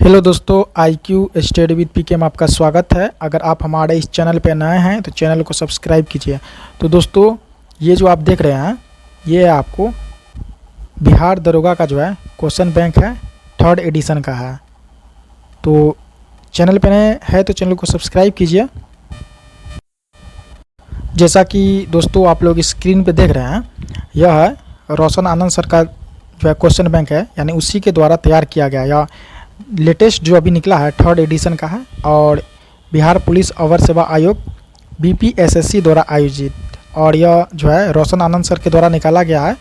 Hello दोस्तों, IQ study with पीके में आपका स्वागत है। अगर आप हमारे इस चैनल पे नए हैं तो चैनल को सब्सक्राइब कीजिए। तो दोस्तों, ये जो आप देख रहे हैं ये आपको बिहार दरोगा का जो है क्वेश्चन बैंक है, 3rd एडिशन का है। तो चैनल पे नए है तो चैनल को सब्सक्राइब कीजिए। जैसा कि दोस्तों आप लोग स्क्रीन पे देख रहे हैं, यह है रोशन आनंद सर का जो है क्वेश्चन बैंक है, यानी उसी के द्वारा तैयार किया गया या लेटेस्ट जो अभी निकला है 3rd एडिशन का है। और बिहार पुलिस अवर सेवा आयोग BPSSC द्वारा आयोजित, और यह जो है रोशन आनंद सर के द्वारा निकाला गया है।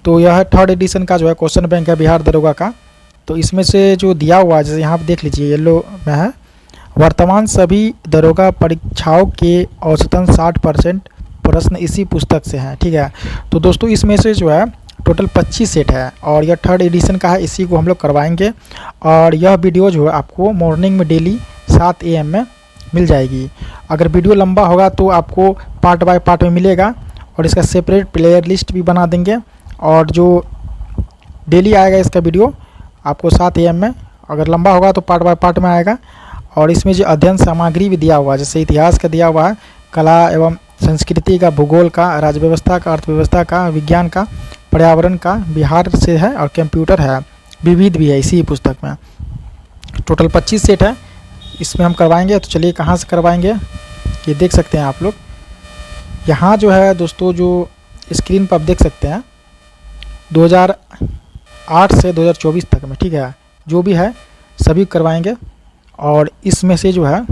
तो यह 3rd एडिशन का जो है क्वेश्चन बैंक है बिहार दरोगा का। तो इसमें से जो दिया हुआ है, जैसे यहाँ पर देख लीजिए येलो में है, वर्तमान सभी दरोगा परीक्षाओं के औसतन 60% प्रश्न इसी पुस्तक से हैं। ठीक है, तो दोस्तों इसमें से जो है टोटल 25 सेट है और यह 3rd एडिशन का है, इसी को हम लोग करवाएंगे। और यह वीडियो जो है आपको मॉर्निंग में डेली 7 AM में मिल जाएगी। अगर वीडियो लंबा होगा तो आपको पार्ट बाय पार्ट में मिलेगा, और इसका सेपरेट प्लेयर लिस्ट भी बना देंगे। और जो डेली आएगा इसका वीडियो आपको 7 AM में, अगर लंबा होगा तो पार्ट बाय पार्ट में आएगा। और इसमें जो अध्ययन सामग्री भी दिया हुआ है, जैसे इतिहास का दिया हुआ है, कला एवं संस्कृति का, भूगोल का, राज्य व्यवस्था का, अर्थव्यवस्था का, विज्ञान का, पर्यावरण का, बिहार से है, और कंप्यूटर है, विविध भी है इसी पुस्तक में। टोटल 25 सेट है, इसमें हम करवाएंगे। तो चलिए कहाँ से करवाएंगे ये देख सकते हैं आप लोग। यहाँ जो है दोस्तों, जो स्क्रीन पर आप देख सकते हैं 2008 से 2024 तक में, ठीक है, जो भी है सभी करवाएंगे। और इसमें से जो है,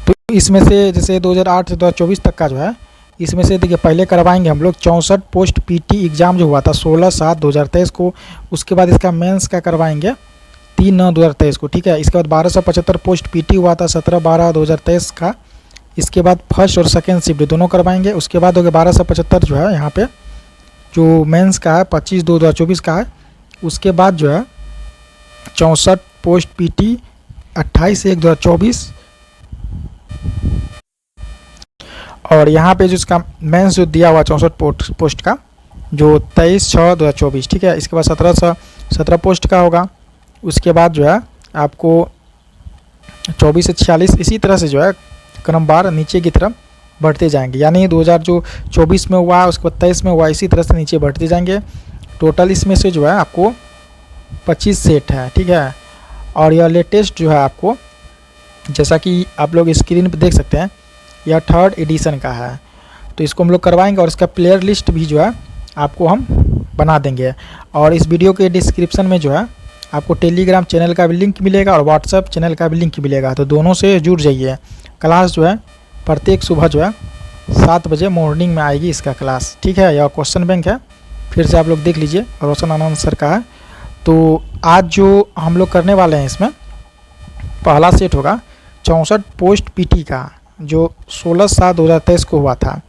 तो इसमें से जैसे 2008 से 2024 तक का जो है, इसमें से देखिए पहले करवाएंगे हम लोग 64 पोस्ट PT एग्ज़ाम जो हुआ था 16/7/2023 को। उसके बाद इसका मेंस का करवाएंगे 3/9/2023 को। ठीक है, इसके बाद 1275 पोस्ट PT हुआ था 17/12/2023 का। इसके बाद फर्स्ट और सेकेंड शिफ्ट दोनों करवाएंगे। उसके बाद हो गया 1275 जो है यहाँ पे जो मेंस का है 25/2/2024 का है। उसके बाद जो है 64 पोस्ट PT 28/1/2024। और यहाँ पे जो इसका मेंस जो दिया हुआ 64 पोस्ट का जो 23/6/2024। ठीक है, इसके बाद 17 पोस्ट का होगा। उसके बाद जो है आपको 24 से 46, इसी तरह से जो है क्रमवार नीचे की तरफ बढ़ते जाएंगे। यानी 2024 में हुआ, उसके बाद 23 में हुआ, इसी तरह से नीचे बढ़ते जाएंगे। टोटल इसमें से जो है आपको 25 सेट है। ठीक है, और यह लेटेस्ट जो है आपको, जैसा कि आप लोग स्क्रीन पर देख सकते हैं, यह 3rd एडिशन का है। तो इसको हम लोग करवाएंगे, और इसका प्लेयर लिस्ट भी जो है आपको हम बना देंगे। और इस वीडियो के डिस्क्रिप्शन में जो है आपको टेलीग्राम चैनल का भी लिंक मिलेगा और व्हाट्सएप चैनल का भी लिंक मिलेगा। तो दोनों से जुड़ जाइए। क्लास जो है प्रत्येक सुबह जो है 7 बजे मॉर्निंग में आएगी इसका क्लास। ठीक है, यह क्वेश्चन बैंक है, फिर से आप लोग देख लीजिए, रोशन आनंद सर का है। तो आज जो हम लोग करने वाले हैं, इसमें पहला सेट होगा 64 पोस्ट PT का जो 16/7/2023 को हुआ था।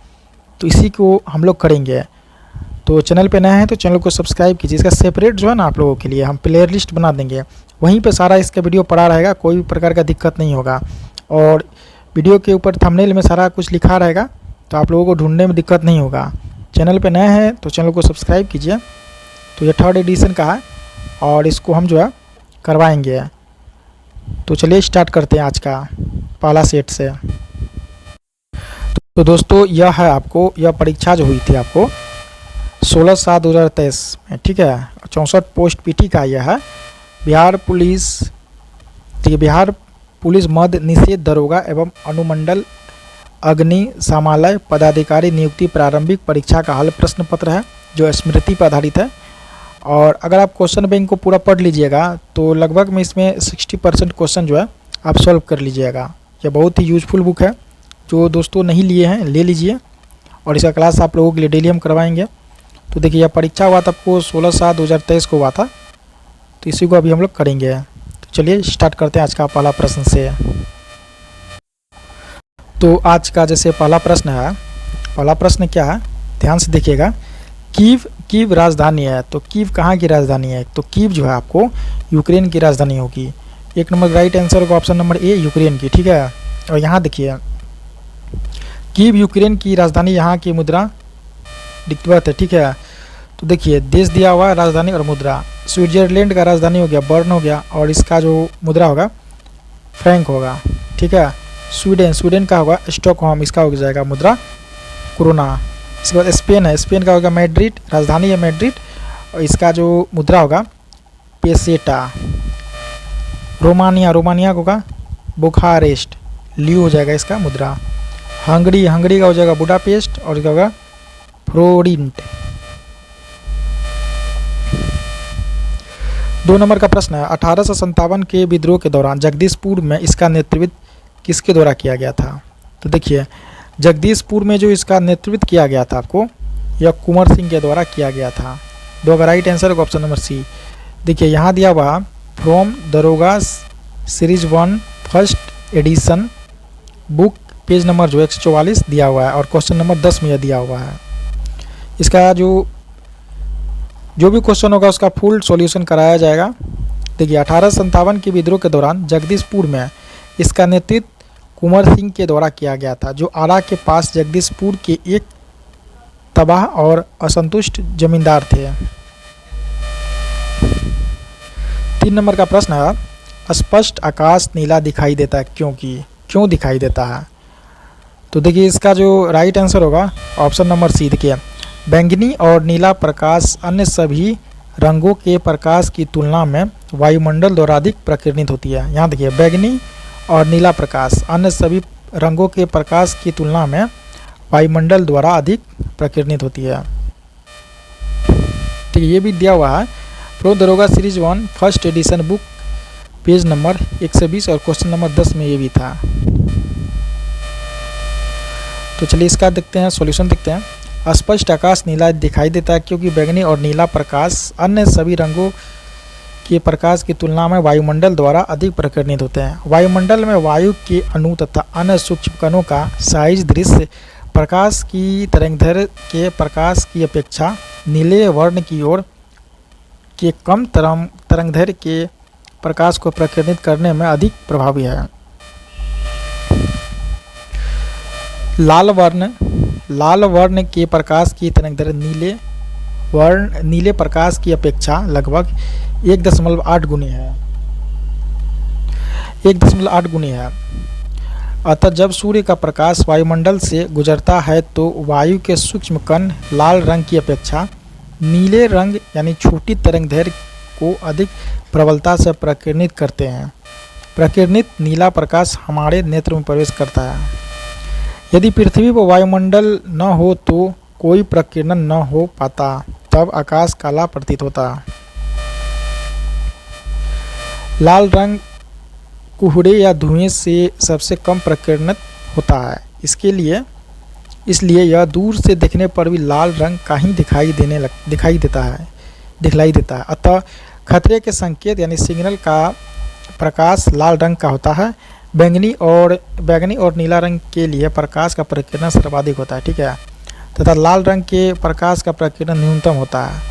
तो इसी को हम लोग करेंगे। तो चैनल पे नए हैं तो चैनल को सब्सक्राइब कीजिए। इसका सेपरेट जो है ना आप लोगों के लिए हम प्लेयर लिस्ट बना देंगे, वहीं पे सारा इसका वीडियो पड़ा रहेगा, कोई भी प्रकार का दिक्कत नहीं होगा। और वीडियो के ऊपर थंबनेल में सारा कुछ लिखा रहेगा, तो आप लोगों को ढूंढने में दिक्कत नहीं होगा। चैनल पे नए हैं तो चैनल को सब्सक्राइब कीजिए। तो ये 3rd एडिशन का है और इसको हम जो है करवाएंगे। तो चलिए स्टार्ट करते हैं आज का पहला सेट से। तो दोस्तों यह है आपको, यह परीक्षा जो हुई थी आपको 16/7/2023 में। ठीक है, 64 पोस्ट PT का यह है बिहार पुलिस। तो बिहार पुलिस मध्य निषेध दरोगा एवं अनुमंडल अग्निशमन पदाधिकारी नियुक्ति प्रारंभिक परीक्षा का हल प्रश्न पत्र है, जो स्मृति पर आधारित है। और अगर आप क्वेश्चन बैंक को पूरा पढ़ लीजिएगा तो लगभग में इसमें 60% क्वेश्चन जो है आप सॉल्व कर लीजिएगा। यह बहुत ही यूजफुल बुक है, जो दोस्तों नहीं लिए हैं ले लीजिए। और इसका क्लास आप लोगों के लिए डेली हम करवाएंगे। तो देखिए, यह परीक्षा हुआ था आपको 16/7/2023 को हुआ था, तो इसी को अभी हम लोग करेंगे। तो चलिए स्टार्ट करते हैं आज का पहला प्रश्न से। तो आज का जैसे पहला प्रश्न है, पहला प्रश्न क्या है ध्यान से देखिएगा। कीव राजधानी है, तो कीव कहाँ की राजधानी है? तो कीव जो है आपको यूक्रेन की राजधानी होगी। 1 नंबर राइट आंसर होगा ऑप्शन नंबर A, यूक्रेन की। ठीक है, और यहाँ देखिए कीव यूक्रेन की राजधानी, यहाँ की मुद्रा डिक्टवत है। ठीक है, तो देखिए देश दिया हुआ है, राजधानी और मुद्रा। स्विट्जरलैंड का राजधानी हो गया बर्न हो गया, और इसका जो मुद्रा होगा फ्रैंक होगा, ठीक है। स्वीडन का होगा स्टॉकहोम, इसका हो जाएगा मुद्रा क्रोना। इसके बाद स्पेन है, स्पेन का होगा मैड्रिड, राजधानी है मैड्रिड, और इसका जो मुद्रा होगा पेसेटा। रोमानिया का होगा बुखारेस्ट, लियो हो जाएगा इसका मुद्रा। हंगरी का हो जाएगा बुडापेस्ट, और इसका होगा फ्लोरिंट। 2 नंबर का प्रश्न है, 1857 के विद्रोह के दौरान जगदीशपुर में इसका नेतृत्व किसके द्वारा किया गया था? तो देखिए जगदीशपुर में जो इसका नेतृत्व किया गया था आपको, यह कुंवर सिंह के द्वारा किया गया था। 2 का राइट आंसर होगा ऑप्शन नंबर सी। देखिए यहाँ दिया हुआ फ्रॉम दरोगा series 1 first edition book, page number जो 144 दिया हुआ है, और क्वेश्चन नंबर 10 में यह दिया हुआ है। इसका जो भी क्वेश्चन होगा उसका फुल सॉल्यूशन कराया जाएगा। देखिए 1857 के विद्रोह के दौरान जगदीशपुर में इसका नेतृत्व कुंवर सिंह के द्वारा किया गया था, जो आरा के पास जगदीशपुर के एक तबाह और असंतुष्ट जमींदार थे। 3 नंबर का प्रश्न है, स्पष्ट आकाश नीला दिखाई देता है क्यों दिखाई देता है? तो देखिए इसका जो राइट आंसर होगा ऑप्शन नंबर सी। देखिए बैंगनी और नीला प्रकाश अन्य सभी रंगों के प्रकाश की तुलना में वायुमंडल द्वारा अधिक प्रकीर्णित होती है। यहाँ देखिए बैंगनी और नीला प्रकाश अन्य सभी रंगों के प्रकाश की तुलना में वायुमंडल द्वारा अधिक प्रकीर्णित होती है। ठीक है, ये भी दिया हुआ है प्रो दरोगा series 1 first edition book, page number 120, और क्वेश्चन नंबर 10 में ये भी था। तो चलिए इसका देखते हैं, सॉल्यूशन देखते हैं। स्पष्ट आकाश नीला दिखाई देता है क्योंकि बैंगनी और नीला प्रकाश अन्य सभी रंगों के प्रकाश की तुलना में वायुमंडल द्वारा अधिक प्रकीर्णित होते हैं। वायुमंडल में वायु के अणु तथा अन्य सूक्ष्म कणों का साइज दृश्य प्रकाश की तरंगदैर्घ्य के प्रकाश की अपेक्षा नीले वर्ण की ओर के कम तरंगदैर्घ्य के प्रकाश को प्रकीर्णित करने में अधिक प्रभावी है। लाल वर्ण के प्रकाश की तरंगदैर्घ्य नीले प्रकाश की अपेक्षा लगभग 1.8 गुनी है। 1.8 गुनी है। अतः जब सूर्य का प्रकाश वायुमंडल से गुजरता है तो वायु के सूक्ष्म कण लाल रंग की अपेक्षा नीले रंग यानी छोटी तरंगदैर्घ्य को अधिक प्रबलता से प्रकीर्णित करते हैं। प्रकीर्णित नीला प्रकाश हमारे नेत्र में प्रवेश करता है। यदि पृथ्वी पर वायुमंडल न हो तो कोई प्रकीर्णन न हो पाता, तब आकाश काला प्रतीत होता। लाल रंग कोहरे या धुएं से सबसे कम प्रकीर्णित होता है। इसलिए यह दूर से देखने पर भी लाल रंग का ही दिखलाई देता है। अतः खतरे के संकेत यानी सिग्नल का प्रकाश लाल रंग का होता है। बैंगनी और नीला रंग के लिए प्रकाश का प्रकीर्णन सर्वाधिक होता है, ठीक है, तथा लाल रंग के प्रकाश का प्रकीर्णन न्यूनतम होता है।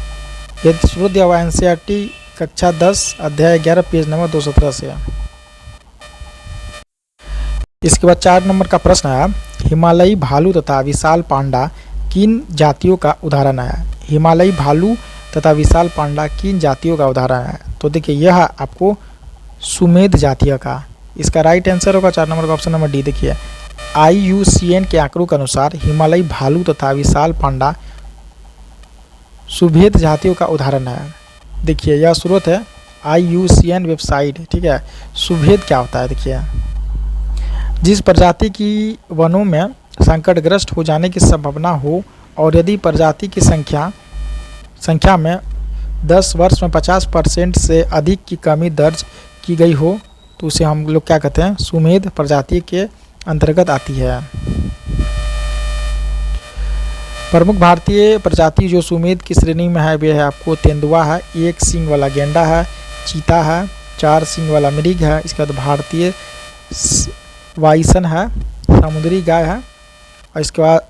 यदि स्रोत दिया हुआ NCERT कक्षा 10 अध्याय 11 पेज नंबर 217 से। इसके बाद 4 नंबर का प्रश्न है, हिमालयी भालू तथा विशाल पांडा किन जातियों का उदाहरण है? हिमालयी भालू तथा विशाल पांडा किन जातियों का उदाहरण है? तो देखिए यह आपको सुमेध जातीय का, इसका राइट आंसर होगा 4 नंबर का ऑप्शन नंबर डी। देखिए IUCN के आंकड़ों के अनुसार हिमालयी भालू तथा विशाल पांडा सुभेद जातियों का उदाहरण है। देखिए यह स्रोत है IUCN वेबसाइट, ठीक है। सुभेद क्या होता है? देखिए जिस प्रजाति की वनों में संकटग्रस्त हो जाने की संभावना हो और यदि प्रजाति की संख्या में 10 वर्ष में 50% से अधिक की कमी दर्ज की गई हो तो उसे हम लोग क्या कहते हैं? सुमेध प्रजाति के अंतर्गत आती है। प्रमुख भारतीय प्रजाति जो सुमेध की श्रेणी में है वे है आपको तेंदुआ है, 1 सींग वाला गेंडा है, चीता है, 4 सींग वाला मृग है, इसके बाद भारतीय वाइसन है, समुद्री गाय है, और इसके बाद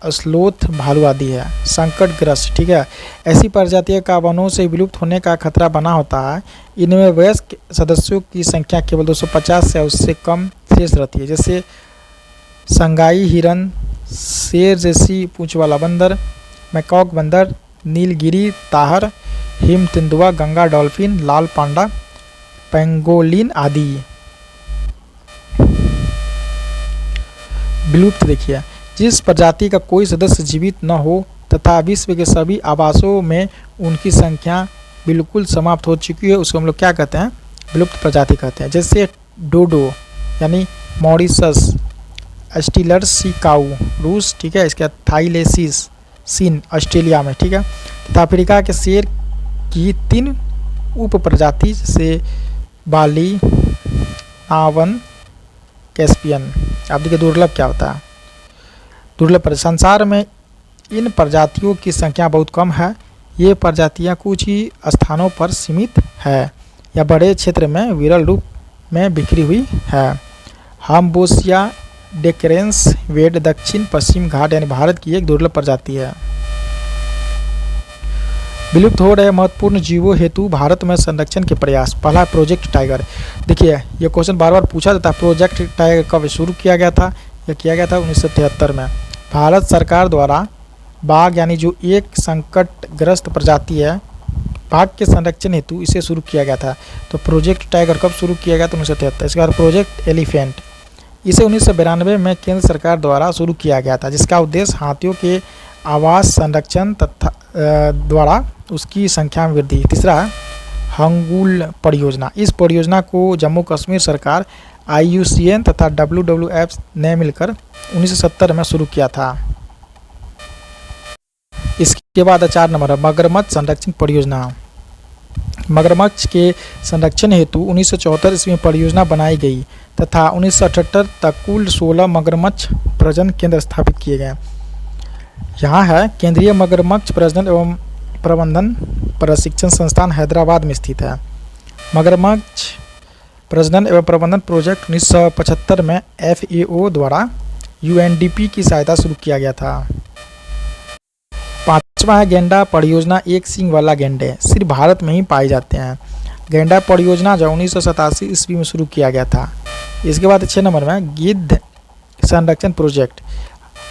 स्लोथ भालू आदि है। संकटग्रस्त, ठीक है, ऐसी प्रजातियों का वनों से विलुप्त होने का खतरा बना होता है। इनमें वयस्क सदस्यों की संख्या केवल 250 से उससे कम शेष रहती है, जैसे संगाई हिरन, शेर जैसी पूंछ वाला बंदर, मैकॉक बंदर, नीलगिरी ताहर, हिम तेंदुआ, गंगा डॉल्फिन, लाल पांडा, पेंगोलिन आदि। विलुप्त देखिए, जिस प्रजाति का कोई सदस्य जीवित न हो तथा विश्व के सभी आवासों में उनकी संख्या बिल्कुल समाप्त हो चुकी है, उसको हम लोग क्या कहते हैं, विलुप्त प्रजाति कहते हैं। जैसे डोडो यानी मॉरिशस, स्टीलर्स सी काऊ रूस, ठीक है, इसके थाईलेसिस सीन ऑस्ट्रेलिया में, ठीक है, तथा अफ्रीका के शेर की 3 उप प्रजाति जैसे बाली, आवन, कैस्पियन। आप देखिए दुर्लभ क्या होता है, दुर्लभ। संसार में इन प्रजातियों की संख्या बहुत कम है। ये प्रजातियां कुछ ही स्थानों पर सीमित है या बड़े क्षेत्र में विरल रूप में बिखरी हुई है। हाम्बोसिया डेक्रेंस वेड दक्षिण पश्चिम घाट यानी भारत की एक दुर्लभ प्रजाति है। विलुप्त हो रहे महत्वपूर्ण जीवों हेतु भारत में संरक्षण के प्रयास। पहला प्रोजेक्ट टाइगर। देखिए ये क्वेश्चन बार बार पूछा जाता है, प्रोजेक्ट टाइगर कब शुरू किया गया था? यह किया गया था 1973 में। भारत सरकार द्वारा बाघ यानी जो एक संकटग्रस्त प्रजाति है, बाघ के संरक्षण हेतु इसे शुरू किया गया था। तो प्रोजेक्ट टाइगर कब शुरू किया गया था? 1973। इसके बाद प्रोजेक्ट एलिफेंट, इसे 1992 में केंद्र सरकार द्वारा शुरू किया गया था, जिसका उद्देश्य हाथियों के आवास संरक्षण तथा द्वारा उसकी संख्या में वृद्धि। तीसरा है हंगुल परियोजना। इस परियोजना को जम्मू कश्मीर सरकार, IUCN तथा WWF ने मिलकर 1970 में शुरू किया था। इसके बाद 4 नंबर है मगरमच्छ संरक्षण परियोजना। मगरमच्छ के संरक्षण हेतु 1974 ईस्वी में परियोजना बनाई गई तथा 1978 तक कुल 16 मगरमच्छ प्रजनन केंद्र स्थापित किए गए। यहाँ है केंद्रीय मगरमच्छ प्रजनन एवं प्रबंधन प्रशिक्षण संस्थान हैदराबाद में स्थित है। मगरमच्छ प्रजनन एवं प्रबंधन प्रोजेक्ट 1975 में FAO द्वारा UNDP की सहायता शुरू किया गया था। 5वां है गेंडा परियोजना। एक सींग वाला गेंडे सिर्फ भारत में ही पाए जाते हैं। गेंडा परियोजना जो 1987 ईस्वी में शुरू किया गया था। इसके बाद 6 नंबर में गिद्ध संरक्षण प्रोजेक्ट।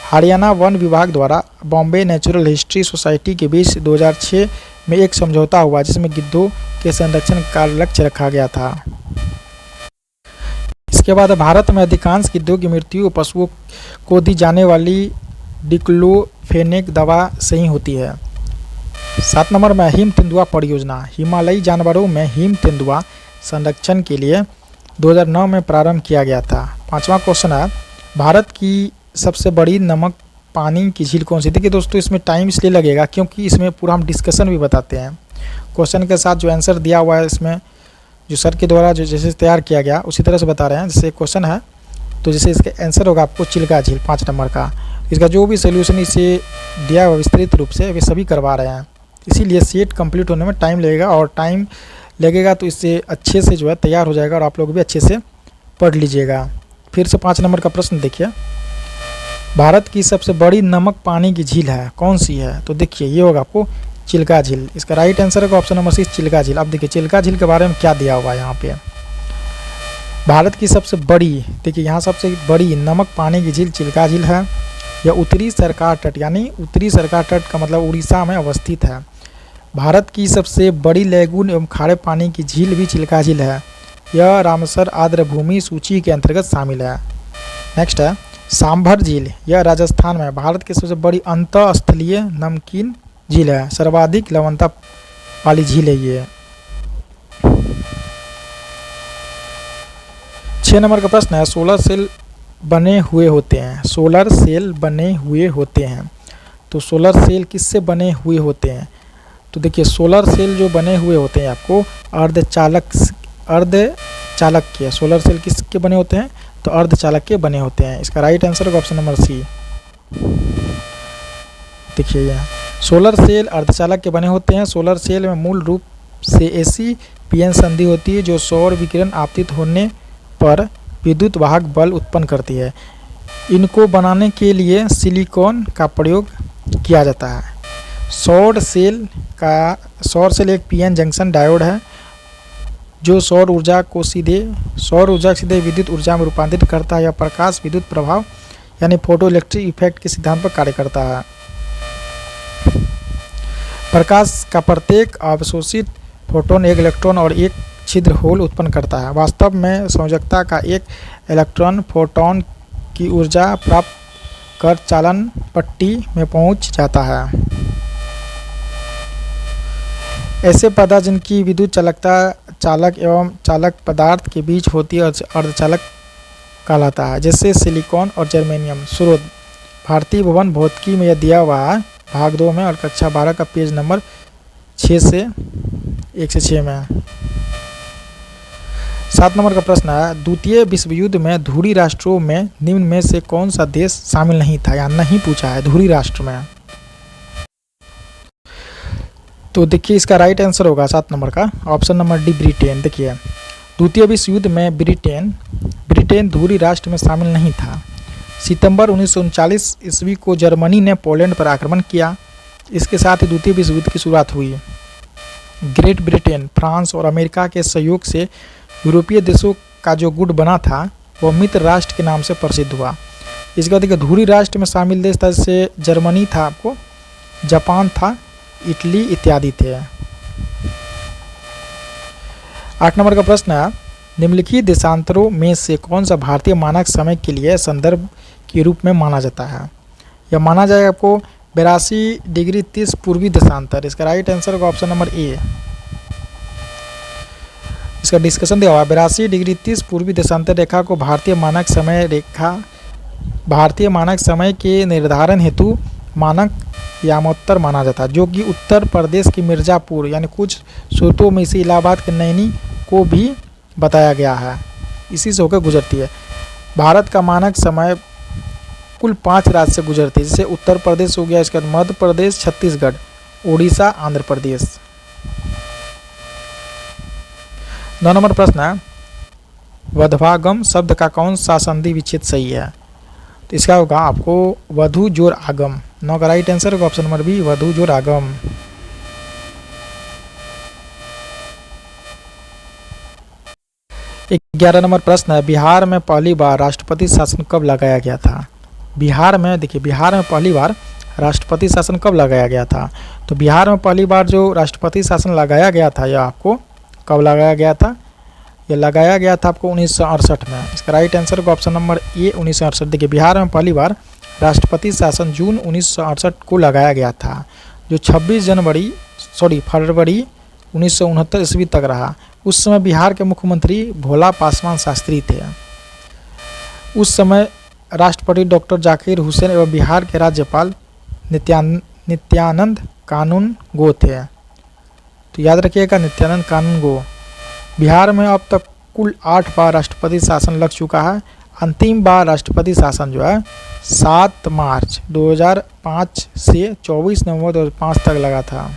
हरियाणा वन विभाग द्वारा बॉम्बे नेचुरल हिस्ट्री सोसाइटी के बीच 2006 में एक समझौता हुआ, जिसमें गिद्धों के संरक्षण का लक्ष्य रखा गया था। इसके बाद भारत में अधिकांश गिद्धों की मृत्यु पशुओं को दी जाने वाली डिक्लोफेनेक दवा से ही होती है। 7 नंबर में हिम तेंदुआ परियोजना। हिमालयी जानवरों में हिम तेंदुआ संरक्षण के लिए 2009 में प्रारंभ किया गया था। 5वां क्वेश्चन है भारत की सबसे बड़ी नमक पानी की झील कौन सी? देखिए दोस्तों इसमें टाइम इसलिए लगेगा क्योंकि इसमें पूरा हम डिस्कशन भी बताते हैं। क्वेश्चन के साथ जो आंसर दिया हुआ है इसमें जो सर के द्वारा जो जैसे तैयार किया गया उसी तरह से बता रहे हैं। जैसे क्वेश्चन है तो जैसे इसका आंसर होगा आपको चिल्का झील 5 नंबर का। इसका जो भी सोल्यूशन इसे दिया हुआ विस्तृत रूप से वे सभी करवा रहे हैं, इसीलिए सेट कंप्लीट होने में टाइम लगेगा और टाइम लगेगा तो इससे अच्छे से जो है तैयार हो जाएगा और आप लोग भी अच्छे से पढ़ लीजिएगा। फिर से 5 नंबर का प्रश्न देखिए, भारत की सबसे बड़ी नमक पानी की झील है कौन सी है? तो देखिए ये होगा आपको चिल्का झील। इसका राइट आंसर होगा ऑप्शन नंबर 6 चिल्का झील। अब देखिए चिल्का झील के बारे में क्या दिया हुआ है यहाँ पे। भारत की सबसे बड़ी, देखिए यहाँ सबसे बड़ी नमक पानी की झील चिल्का झील है। यह उत्तरी सरकार तट यानी उत्तरी सरकार तट का मतलब उड़ीसा में अवस्थित है। भारत की सबसे बड़ी लैगून एवं खारे पानी की झील भी चिल्का झील है। यह रामसर आर्द्रभूमि सूची के अंतर्गत शामिल है। नेक्स्ट है सांभर झील। यह राजस्थान में भारत की सबसे बड़ी अंतःस्थलीय नमकीन झील है। सर्वाधिक लवणता वाली झील है ये। 6 नंबर का प्रश्न है सोलर सेल बने हुए होते हैं। सोलर सेल बने हुए होते हैं तो सोलर सेल किससे बने हुए होते हैं? तो देखिए सोलर सेल जो बने हुए होते हैं आपको अर्धचालक के। सोलर सेल किसके बने होते हैं? तो अर्धचालक के बने होते हैं। इसका राइट आंसर होगा ऑप्शन नंबर C। देखिए यह सोलर सेल अर्धचालक के बने होते हैं। सोलर सेल में मूल रूप से ऐसी PN संधि होती है जो सौर विकिरण आपतित होने पर विद्युत वाहक बल उत्पन्न करती है। इनको बनाने के लिए सिलिकॉन का प्रयोग किया जाता है। सौर सेल एक PN जंक्शन डायोड है जो सौर ऊर्जा सीधे विद्युत ऊर्जा में रूपांतरित करता है या प्रकाश विद्युत प्रभाव यानी फोटो इलेक्ट्रिक इफेक्ट के सिद्धांत पर कार्य करता है। प्रकाश का प्रत्येक अवशोषित फोटोन एक इलेक्ट्रॉन और एक छिद्र होल उत्पन्न करता है। वास्तव में संयोजकता का एक इलेक्ट्रॉन फोटोन की ऊर्जा प्राप्त कर चालन पट्टी में पहुंच जाता है। ऐसे पदार्थ जिनकी विद्युत चालकता चालक एवं चालक पदार्थ के बीच होती है अर्धचालक कहलाता है, जैसे सिलिकॉन और जर्मेनियम। स्रोत भारतीय भवन भौतिकी में यह दिया हुआ है भाग 2 में और कक्षा 12 का पेज नंबर 1 से 6 में। 7 नंबर का प्रश्न है, द्वितीय विश्व युद्ध में धुरी राष्ट्रों में निम्न में से कौन सा देश शामिल नहीं था या नहीं पूछा है धुरी राष्ट्र में। तो देखिए इसका राइट आंसर होगा 7 नंबर का ऑप्शन नंबर डी ब्रिटेन। देखिए द्वितीय विश्व युद्ध में ब्रिटेन धुरी राष्ट्र में शामिल नहीं था। सितंबर 1939 ईस्वी को जर्मनी ने पोलैंड पर आक्रमण किया। इसके साथ ही द्वितीय विश्व युद्ध की शुरुआत हुई। ग्रेट ब्रिटेन, फ्रांस और अमेरिका के सहयोग से यूरोपीय देशों का जो गुट बना था वह मित्र राष्ट्र के नाम से प्रसिद्ध हुआ। इसके बाद धुरी राष्ट्र में शामिल देश था जैसे जर्मनी था, आपको जापान था, इटली इत्यादि थे। 8 नंबर का प्रश्न है, निम्नलिखित देशांतरों में से कौन सा भारतीय मानक समय के लिए संदर्भ के रूप में माना जाता है। यह माना जाएगा आपको 82 डिग्री 30 पूर्वी देशांतर। इसका राइट आंसर होगा ऑप्शन नंबर ए। इसका डिस्कशन दिया हुआ 82 डिग्री 30 पूर्वी देशांतर रेखा को भारतीय मानक समय के निर्धारण हेतु मानक यामोत्तर माना जाता है, जो कि उत्तर प्रदेश की मिर्ज़ापुर यानी कुछ स्रोतों में इसे इलाहाबाद के नैनी को भी बताया गया है, इसी से होकर गुजरती है। भारत का मानक समय कुल 5 राज्य से गुजरती है, जैसे उत्तर प्रदेश हो गया, इसके बाद मध्य प्रदेश, छत्तीसगढ़, उड़ीसा, आंध्र प्रदेश। 9 नंबर प्रश्न है, वधवागम शब्द का कौन सा संधि विच्छेद सही है। तो इसका होगा आपको वधु जोर आगम। 9 का राइट आंसर होगा ऑप्शन नंबर बी, वधु जोर आगम। 11 नंबर प्रश्न है, बिहार में पहली बार राष्ट्रपति शासन कब लगाया गया था। बिहार में पहली बार राष्ट्रपति शासन कब लगाया गया था। तो बिहार में पहली बार जो राष्ट्रपति शासन लगाया गया था यह आपको कब लगाया गया था। यह लगाया गया था आपको 1968 में। इसका राइट आंसर होगा ऑप्शन नंबर ए 1968। देखिए बिहार में पहली बार राष्ट्रपति शासन जून 1968 को लगाया गया था, जो 26 फरवरी 1969 ईस्वी तक रहा। उस समय बिहार के मुख्यमंत्री भोला पासवान शास्त्री थे। उस समय राष्ट्रपति डॉक्टर जाकिर हुसैन एवं बिहार के राज्यपाल नित्यानंद कानून गो थे। तो याद रखिएगा नित्यानंद कानून गो। बिहार में अब तक कुल 8 बार राष्ट्रपति शासन लग चुका है। अंतिम बार राष्ट्रपति शासन जो है 7 मार्च 2005 से 24 नवंबर 2005 तक लगा था।